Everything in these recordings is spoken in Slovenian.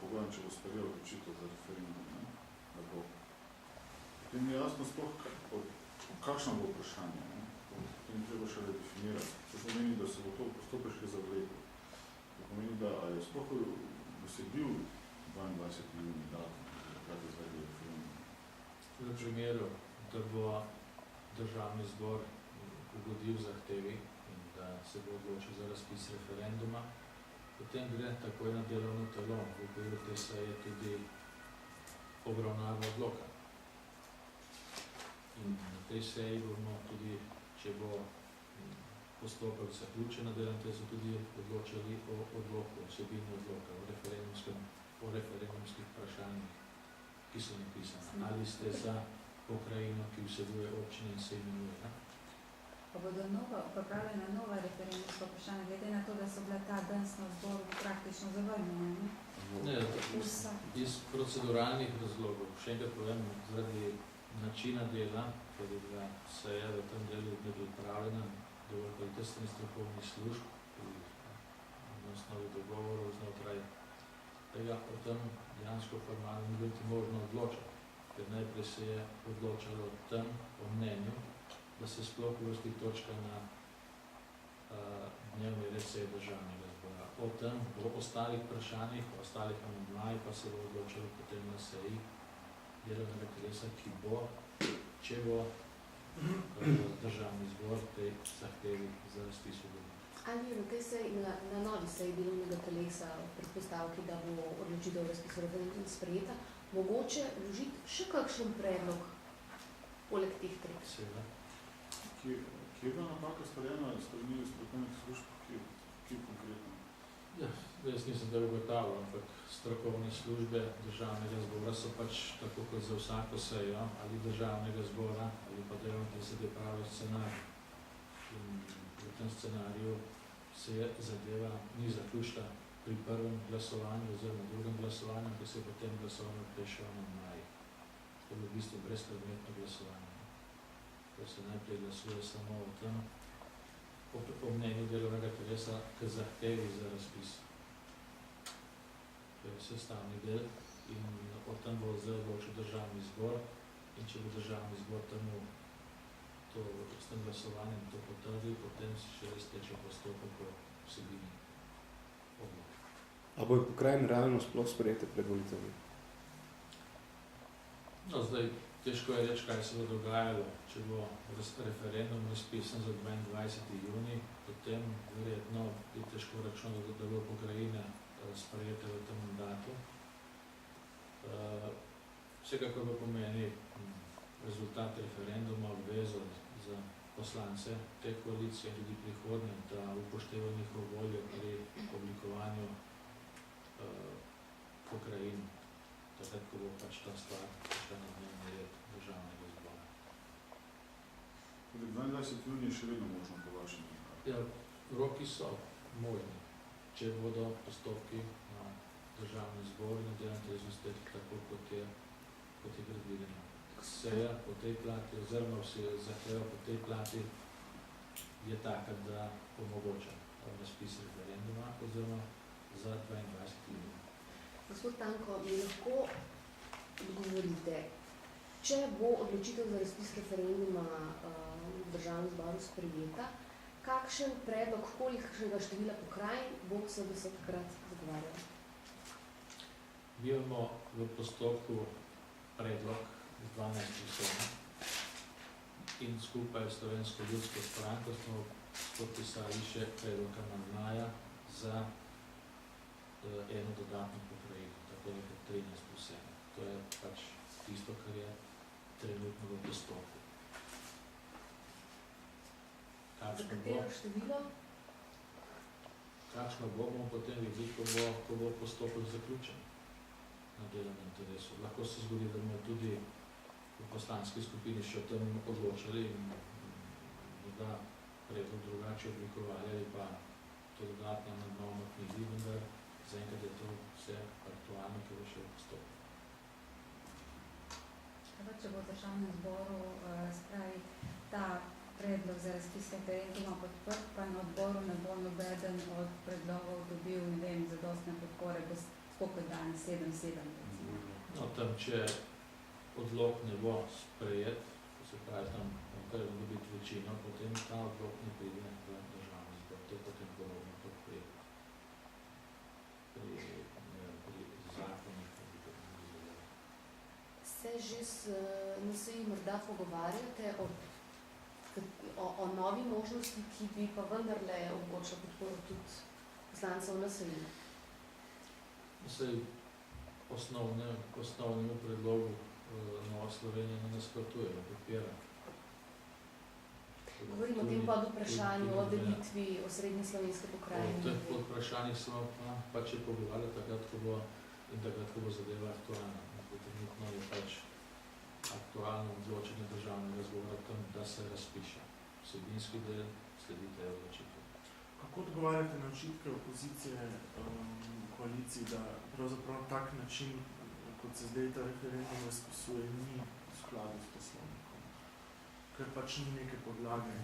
pogojem, če bo sprejel odločitev za referendum, ne, da bo. Potem je jasno sploh, kakšno bo vprašanje, ne, potem treba še redefinirati. To pomeni, da se bo to postopek še zavlekel. To pomeni, da je sploh dosegljiv 22. juni datum, takrat izvedel referendum. V primeru, da bo državni zbor ugodil zahtevi in da se bo odločil za razpis referenduma, potem gre takoj na delovno telo, v okviru te seje tudi obravnava odloka. In na tej seji bomo tudi, če bo postopek zaključen na delovnem telesu, tudi odločali o odloku, vsebini odloka, o referendumskih vprašanjih, ki so napisane. Ali ste za pokrajino, ki vsebuje občine in se imenuje, ne? Pa bodo pripravljena nova referendumska vprašanja, glede na to, da so bila ta danes na zboru praktično zavrnjena, ne? Ne, iz proceduralnih razlogov. Še enkrat povem, zaradi načina dela, ker je bila seja v tem delu nepripravljena, dovolj kvalitetnih strokovnih služb, na osnovi dogovorov znotraj tega, o tem dejansko formalno ni bilo možno odločati, ker najprej se je odločalo o tem, o mnenju, da se sploh uvrsti točka na dnevni red seje državnega zbora. O tem, o ostalih vprašanjih, o ostalih amandmajih pa se bo odločalo potem na seji delovnega telesa, ki bo, če bo državni zbor tej zahtevi za razpis ugodil. Ali je na tej seji, na novi seji delovnega telesa predpostavki, da bo odločitev o razpisu referenduma sprejeta, mogoče vložiti še kakšen predlog poleg teh treh? Seveda. Kje je bila napaka storjena strani strokovnih služb, ki konkretno? Ja, jaz nisem da ugotavljal, ampak strokovne službe državnega zbora so pač tako kot za vsako sejo ali državnega zbora ali pa delovno telesa pripravljajo scenarij. In v tem scenariju se je zadeva ni zaključila pri prvem glasovanju oziroma drugem glasovanju, ki se je potem glasovanje prešel na maj. To je v bistvu brezpredmetno glasovanje. Ko se najprej glasuje samo o tem, o mnenju delovnega telesa k zahtevi za razpis. To je sestavni del in o tem bo zdaj odločil državni zbor in če bo državni zbor temu s tem glasovanjem to potrdil, potem se še res teče postopek po vsebini odloka. A bojo pokrajine realno sploh sprejete pred volitvami? No, zdaj težko je reči, kaj se bo dogajalo. Če bo referendum razpisan za 22. juni, potem verjetno je težko računati, da bo pokrajina sprejeta v tem mandatu. Vsekakor pa pomeni rezultat referenduma obvezo za poslance te koalicije in tudi prihodnje, da upoštevajo njihovo voljo pri oblikovanju pokrajin, takrat, ko bo pač ta stvar prišla na dnevni red državnega zbora. 22. juni je še vedno možno po vašem. Ja, roki so možni, če bodo postopki na državnem zboru in na delovnem telesu stekli tako, kot je predvideno. Seja po tej plati oziroma vse zahteva po tej plati je taka, da omogoča razpis referenduma oziroma za 22. juni. Gospod Tanko, mi lahko odgovorite, če bo odločitev za razpis referenduma v državnem zboru sprejeta, kakšen predlog, kolikšnega števila pokrajin bo SDS takrat zagovarjal? Mi imamo v postopku predlog z 12 vsemi in skupaj s Slovensko ljudsko stranko smo podpisali še predlog amandmaja za eno dodatno pokrajino, tako je 13 vsemi. To je pač tisto, kar je trenutno v postopku. Za katero število? Kakšno bo, bomo potem videli, ko bo postopek zaključen na delovnem telesu. Lahko se zgodi, da bomo tudi v poslanski skupini še o tem odločali in morda predlog drugače oblikovali ali pa to dodatno amandmajno knjigi, vendar zaenkrat je to vse aktualno, ker je še v postopku. Če bo v državnem zboru spravi ta predlog za razpis referenduma podprt, pa na odboru ne bo nobeden od predlogov dobil, ne vem, zadostne podpore, tako kot danes 7-7. No, tam, če odlok ne bo sprejet, to se pravi, tam treba dobiti večino, potem ta odlok ne pride v državni zbor. To je potem podobno kot pri zakonih. Se že s NSi morda pogovarjate o novi možnosti, ki bi pa vendarle omogočila podporo tudi poslancev NSi? Saj osnovnemu predlogu Nova Slovenija ne nasprotuje, podpira. Govorim o tem podvprašanju o delitvi osrednje slovenske pokrajine. O teh podvprašanjih smo pač je pogovarjali takrat, ko bo zadeva aktualna. Trenutno je pač aktualno odločenje državnega zbora tam, da se razpiše. Vsebinski del sledi tej odločitvi. Kako odgovarjate na očitke opozicije koaliciji, da pravzaprav tak način, kot se zdaj ta referendum razpisuje, ni v skladu s poslovnikom? Ker pač ni neke podlage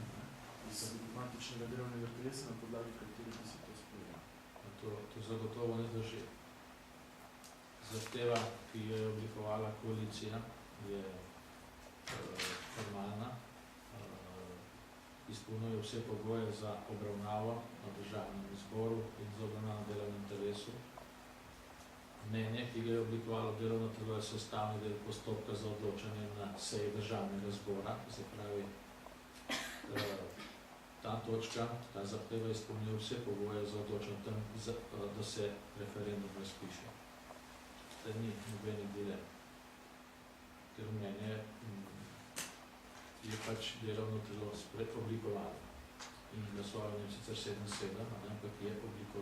iz matičnega delovnega telesa, na podlagi kateri bi se to sprejelo. To zagotovo ne drži. Zahteva, ki jo je oblikovala koalicija, je formalna, izpolnjuje vse pogoje za obravnavo na državnem zboru in za obravnavo na delovnem telesu. Mnenje, ki ga je oblikovalo delovno telo, je sestavni del postopka za odločanje na seji državnega zbora. Se pravi, ta točka, ta zahteva izpolnjuje vse pogoje za odločanje tam, da se referendum razpiše. Da ni nobenih dilem. Ker mnenje je pač delovno telo oblikovalo. In glasovalo sicer 7-7, ampak je oblikovalo